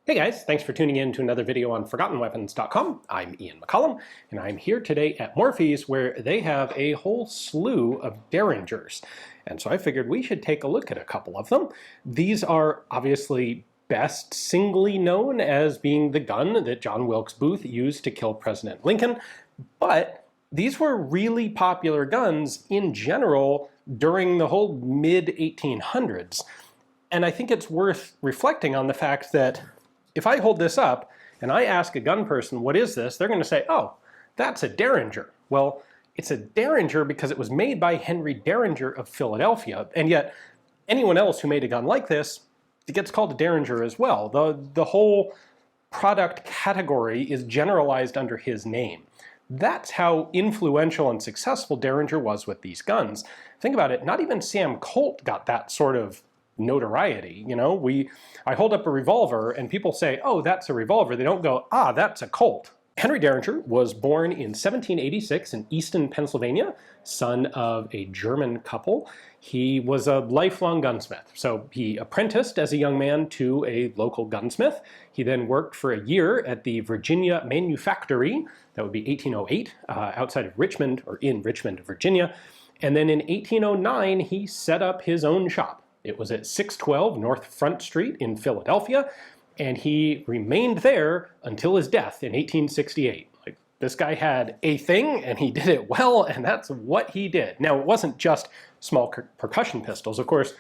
Hey guys, thanks for tuning in to another video on ForgottenWeapons.com. I'm Ian McCollum, and I'm here today at Morphy's where they have a whole slew of Derringers. And so I figured we should take a look at a couple of them. These are obviously best singly known as being the gun that John Wilkes Booth used to kill President Lincoln, but these were really popular guns in general during the whole mid-1800s. And I think it's worth reflecting on the fact that if I hold this up and I ask a gun person, what is this? They're going to say, oh, that's a Deringer. Well, it's a Deringer because it was made by Henry Deringer of Philadelphia. And yet anyone else who made a gun like this, it gets called a Deringer as well. The whole product category is generalized under his name. That's how influential and successful Deringer was with these guns. Think about it, not even Sam Colt got that sort of notoriety. You know, I hold up a revolver and people say, oh, that's a revolver. They don't go, ah, that's a Colt. Henry Deringer was born in 1786 in Easton, Pennsylvania, son of a German couple. He was a lifelong gunsmith. So he apprenticed as a young man to a local gunsmith. He then worked for a year at the Virginia Manufactory, that would be 1808, outside of Richmond, or in Richmond, Virginia. And then in 1809, he set up his own shop. It was at 612 North Front Street in Philadelphia, and he remained there until his death in 1868. Like, this guy had a thing, and he did it well, and that's what he did. Now, it wasn't just small percussion pistols. Of course,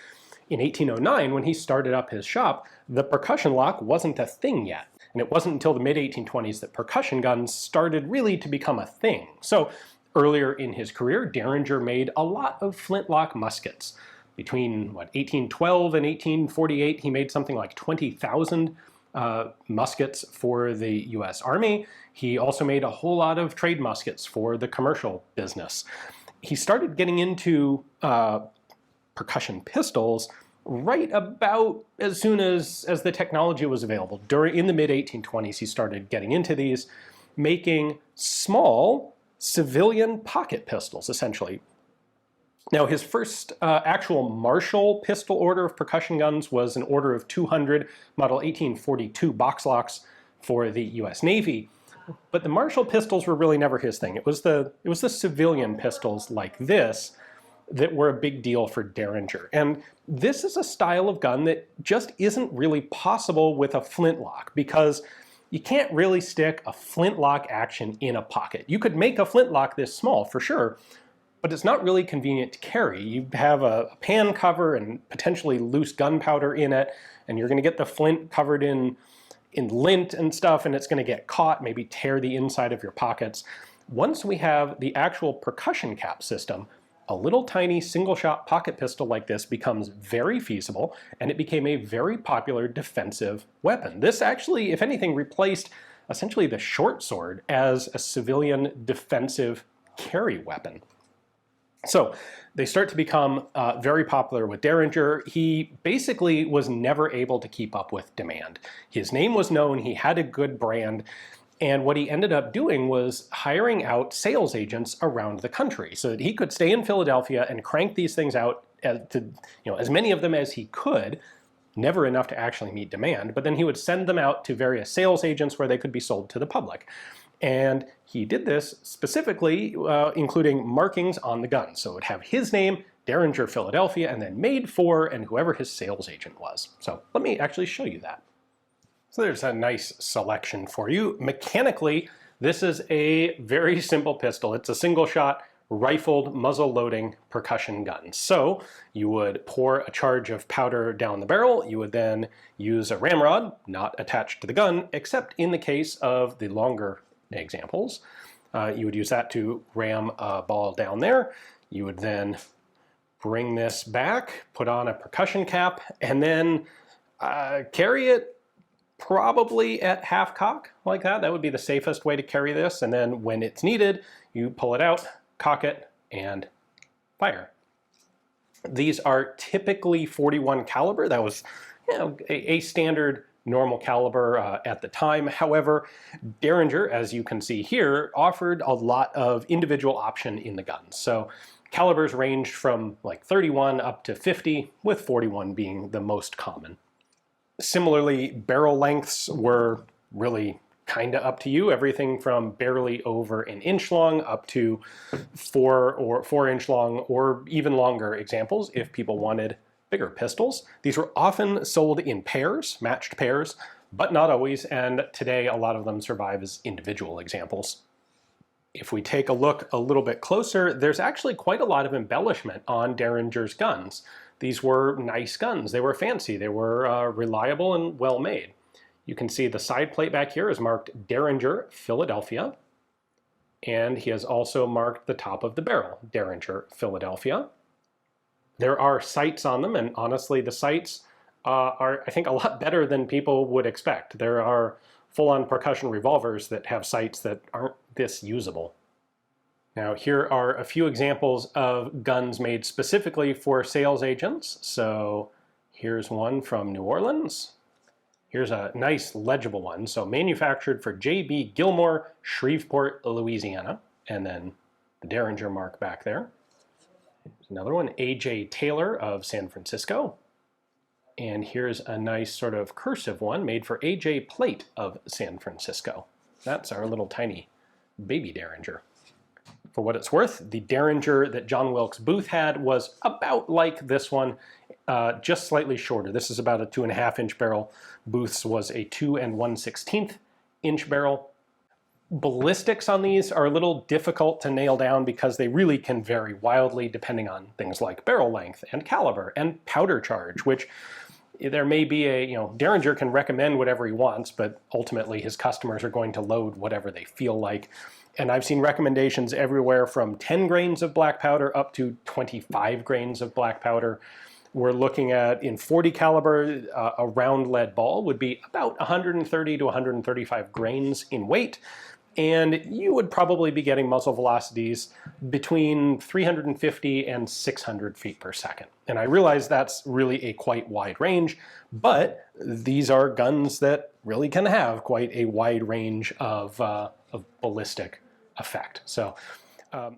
in 1809, when he started up his shop, the percussion lock wasn't a thing yet. And it wasn't until the mid-1820s that percussion guns started really to become a thing. So, earlier in his career, Deringer made a lot of flintlock muskets. Between, 1812 and 1848, he made something like 20,000 muskets for the U.S. Army. He also made a whole lot of trade muskets for the commercial business. He started getting into percussion pistols right about as soon as the technology was available. In the mid-1820s, he started getting into these, making small civilian pocket pistols, essentially. Now, his first actual Marshall pistol order of percussion guns was an order of 200 model 1842 box locks for the U.S. Navy. But the Marshall pistols were really never his thing. It was the civilian pistols like this that were a big deal for Deringer. And this is a style of gun that just isn't really possible with a flintlock because you can't really stick a flintlock action in a pocket. You could make a flintlock this small for sure, but it's not really convenient to carry. You have a pan cover and potentially loose gunpowder in it, and you're going to get the flint covered in lint and stuff, and it's going to get caught, maybe tear the inside of your pockets. Once we have the actual percussion cap system, a little tiny single-shot pocket pistol like this becomes very feasible, and it became a very popular defensive weapon. This actually, if anything, replaced essentially the short sword as a civilian defensive carry weapon. So they start to become very popular with Deringer. He basically was never able to keep up with demand. His name was known, he had a good brand, and what he ended up doing was hiring out sales agents around the country so that he could stay in Philadelphia and crank these things out as many of them as he could, never enough to actually meet demand, but then he would send them out to various sales agents where they could be sold to the public. And he did this specifically, including markings on the gun. So it would have his name, Deringer, Philadelphia, and then made for, and whoever his sales agent was. So let me actually show you that. So there's a nice selection for you. Mechanically, this is a very simple pistol. It's a single shot, rifled, muzzle loading percussion gun. So you would pour a charge of powder down the barrel. You would then use a ramrod, not attached to the gun, except in the case of the longer examples. You would use that to ram a ball down there. You would then bring this back, put on a percussion cap, and then carry it probably at half cock like that. That would be the safest way to carry this. And then when it's needed, you pull it out, cock it, and fire. These are typically 41 caliber. That was, a standard normal caliber at the time. However, Deringer, as you can see here, offered a lot of individual option in the guns. So calibers ranged from like 31 up to 50, with 41 being the most common. Similarly, barrel lengths were really kind of up to you, everything from barely over an inch long up to 4 inch long, or even longer examples if people wanted bigger pistols. These were often sold in pairs, matched pairs, but not always, and today a lot of them survive as individual examples. If we take a look a little bit closer, there's actually quite a lot of embellishment on Deringer's guns. These were nice guns. They were fancy. They were reliable and well made. You can see the side plate back here is marked Deringer, Philadelphia. And he has also marked the top of the barrel, Deringer, Philadelphia. There are sights on them, and honestly, the sights are, I think, a lot better than people would expect. There are full-on percussion revolvers that have sights that aren't this usable. Now, here are a few examples of guns made specifically for sales agents. So here's one from New Orleans. Here's a nice legible one. So manufactured for J.B. Gilmore, Shreveport, Louisiana. And then the Deringer mark back there. Here's another one, A.J. Taylor of San Francisco. And here's a nice sort of cursive one made for A.J. Plate of San Francisco. That's our little tiny baby Deringer. For what it's worth, the Deringer that John Wilkes Booth had was about like this one, just slightly shorter. This is about a 2.5-inch barrel. Booth's was a 2 1/16 inch barrel. Ballistics on these are a little difficult to nail down because they really can vary wildly depending on things like barrel length and caliber and powder charge, which there may be Deringer can recommend whatever he wants, but ultimately his customers are going to load whatever they feel like. And I've seen recommendations everywhere from 10 grains of black powder up to 25 grains of black powder. We're looking at, in .40 caliber, a round lead ball would be about 130 to 135 grains in weight. And you would probably be getting muzzle velocities between 350 and 600 feet per second. And I realize that's really a quite wide range, but these are guns that really can have quite a wide range of ballistic effect. So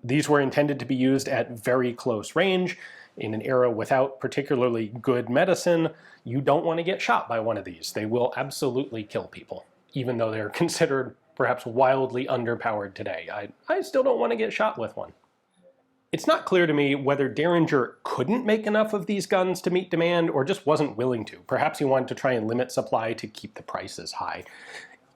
these were intended to be used at very close range. In an era without particularly good medicine, you don't want to get shot by one of these. They will absolutely kill people, even though they're considered perhaps wildly underpowered today. I still don't want to get shot with one. It's not clear to me whether Deringer couldn't make enough of these guns to meet demand or just wasn't willing to. Perhaps he wanted to try and limit supply to keep the prices high.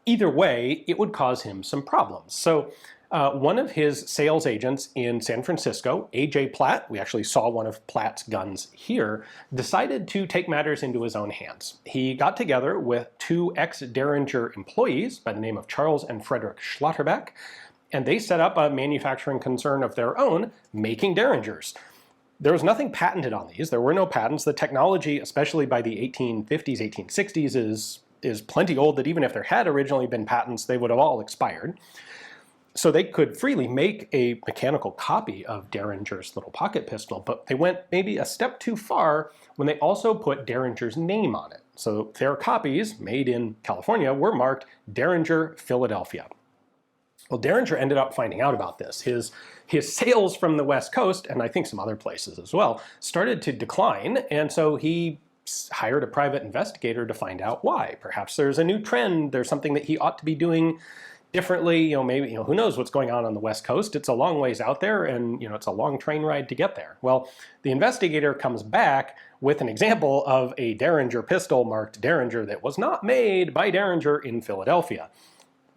Either way, it would cause him some problems. So one of his sales agents in San Francisco, A.J. Platt, we actually saw one of Platt's guns here, decided to take matters into his own hands. He got together with 2 ex-Deringer employees by the name of Charles and Frederick Schlotterbeck, and they set up a manufacturing concern of their own, making Deringers. There was nothing patented on these. There were no patents. The technology, especially by the 1850s, 1860s, is plenty old that even if there had originally been patents, they would have all expired. So they could freely make a mechanical copy of Deringer's little pocket pistol, but they went maybe a step too far when they also put Deringer's name on it. So their copies, made in California, were marked Deringer, Philadelphia. Well, Deringer ended up finding out about this. His sales from the West Coast, and I think some other places as well, started to decline, and so he hired a private investigator to find out why. Perhaps there's a new trend, there's something that he ought to be doing differently, maybe, who knows what's going on the West Coast. It's a long ways out there, and, it's a long train ride to get there. Well, the investigator comes back with an example of a Deringer pistol marked Deringer that was not made by Deringer in Philadelphia.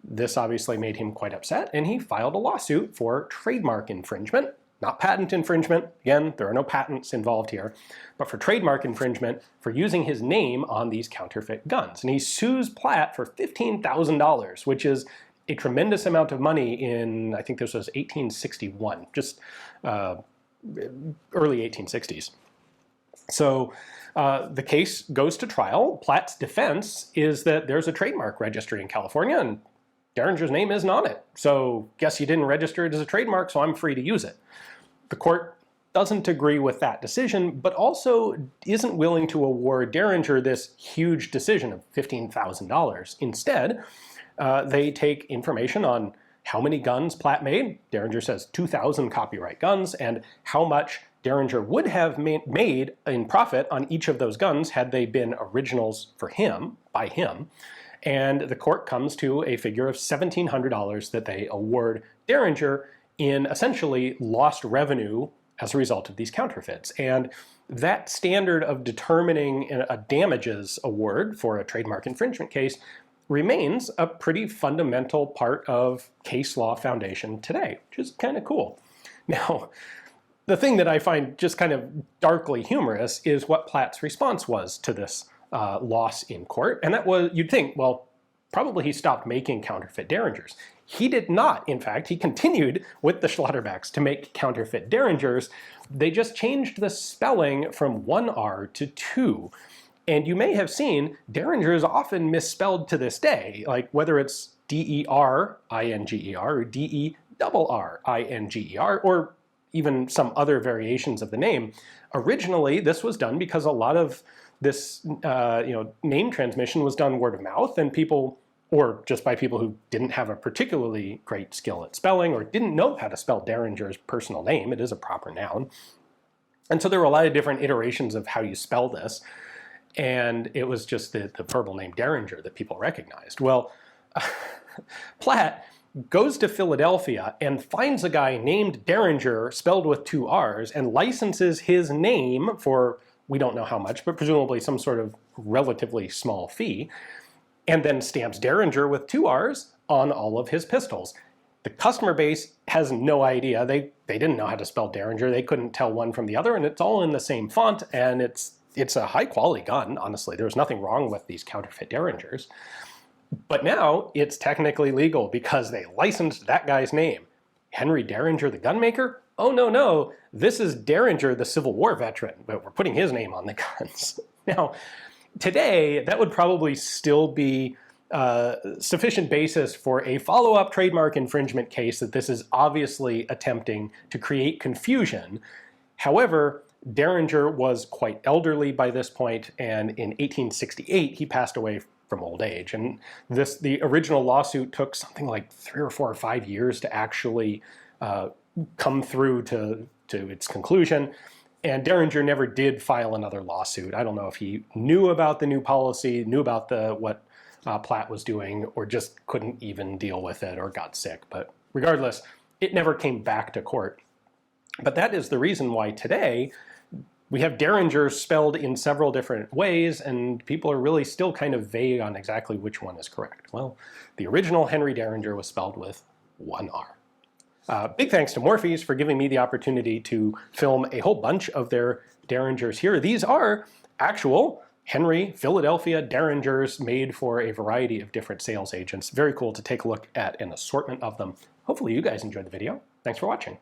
This obviously made him quite upset, and he filed a lawsuit for trademark infringement, not patent infringement. Again, there are no patents involved here, but for trademark infringement for using his name on these counterfeit guns. And he sues Platt for $15,000, which is a tremendous amount of money in, I think this was 1861, just early 1860s. So the case goes to trial. Platt's defense is that there's a trademark registry in California and Deringer's name isn't on it. So guess you didn't register it as a trademark, so I'm free to use it. The court doesn't agree with that decision, but also isn't willing to award Deringer this huge decision of $15,000. Instead, they take information on how many guns Platt made. Deringer says 2,000 copyright guns, and how much Deringer would have made in profit on each of those guns had they been originals for him, by him. And the court comes to a figure of $1,700 that they award Deringer in essentially lost revenue as a result of these counterfeits. And that standard of determining a damages award for a trademark infringement case remains a pretty fundamental part of case law foundation today, which is kind of cool. Now, the thing that I find just kind of darkly humorous is what Platt's response was to this loss in court. And that was, you'd think, well, probably he stopped making counterfeit Deringers. He did not. In fact, he continued with the Schlotterbacks to make counterfeit Deringers. They just changed the spelling from one R to two. And you may have seen Deringer is often misspelled to this day, like whether it's D-E-R-I-N-G-E-R or D-E-R-R-I-N-G-E-R, or even some other variations of the name. Originally, this was done because a lot of this name transmission was done word of mouth, and people, or just by people who didn't have a particularly great skill at spelling or didn't know how to spell Deringer's personal name. It is a proper noun. And so there were a lot of different iterations of how you spell this. And it was just the verbal name Deringer that people recognized. Well, Platt goes to Philadelphia and finds a guy named Deringer, spelled with two R's, and licenses his name for, we don't know how much, but presumably some sort of relatively small fee, and then stamps Deringer with two R's on all of his pistols. The customer base has no idea. They didn't know how to spell Deringer. They couldn't tell one from the other, and it's all in the same font, and it's a high-quality gun, honestly. There's nothing wrong with these counterfeit Deringers. But now it's technically legal because they licensed that guy's name. Henry Deringer, the gunmaker? Oh, no, this is Deringer, the Civil War veteran, but we're putting his name on the guns. Now, today, that would probably still be sufficient basis for a follow-up trademark infringement case that this is obviously attempting to create confusion. However, Deringer was quite elderly by this point, and in 1868 he passed away from old age. And the original lawsuit took something like 3 or 4 or 5 years to actually come through to its conclusion. And Deringer never did file another lawsuit. I don't know if he knew about the new policy, knew about what Platt was doing, or just couldn't even deal with it or got sick. But regardless, it never came back to court. But that is the reason why today we have Deringer spelled in several different ways, and people are really still kind of vague on exactly which one is correct. Well, the original Henry Deringer was spelled with one R. Big thanks to Morphe's for giving me the opportunity to film a whole bunch of their Deringers here. These are actual Henry Philadelphia Deringers made for a variety of different sales agents. Very cool to take a look at an assortment of them. Hopefully you guys enjoyed the video. Thanks for watching.